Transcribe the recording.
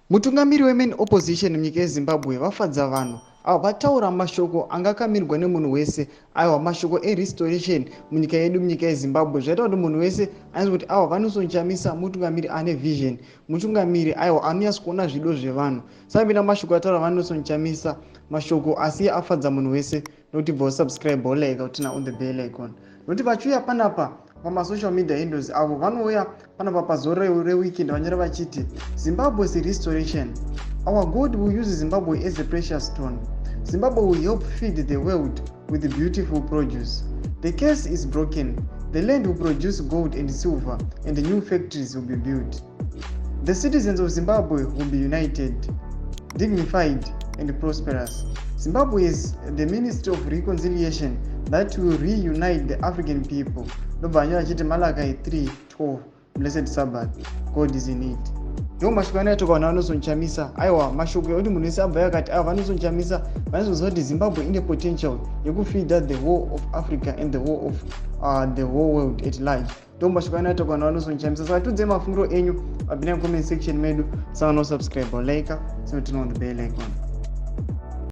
Mutungamiri wemain opposition munyika yeZimbabwe vafadza vanhu avo vataura mashoko angakamirwa nemunhu wese aiwa mashoko erestoration munyika yedu munyika yeZimbabwe zvaita kuti munhu wese anzwa kuti ava vaNelson Chamisa mutungamiri ane vision, mutungamiri aiwa anonyatsa kuona zvido zvevanhu. Saka mashoko ataura vaNelson Chamisa mashoko asi afadza munhu wese nokuti bva usubscribe wolayika kuti on the bell icon nokuti vachiuya panapa social media handles avo vanouya panapa pazoro reweekend vanyora vachiti Zimbabwe's restoration. Our God will use Zimbabwe as a precious stone. Zimbabwe will help feed the world with beautiful produce. The curse is broken. The land will produce gold and silver, and the new factories will be built. The citizens of Zimbabwe will be united, dignified, and prosperous. Zimbabwe is the Ministry of Reconciliation that will reunite the African people. Malachi 3:12. Blessed Sabbath. God is in it. Ndo mashoko anotoka vaNelson Chamisa aiwa mashoko ekuti munhu wese abva yakati vaNelson Chamisa vanozoziva kuti Zimbabwe ine potential yekufeeda the whole of Africa and the whole of the whole world at large. Ndo mashoko anotoka vaNelson Chamisa. Saka tudze mafungiro enyu abvina comment section medu. Saka no subscribe or like, so turn on the bell icon.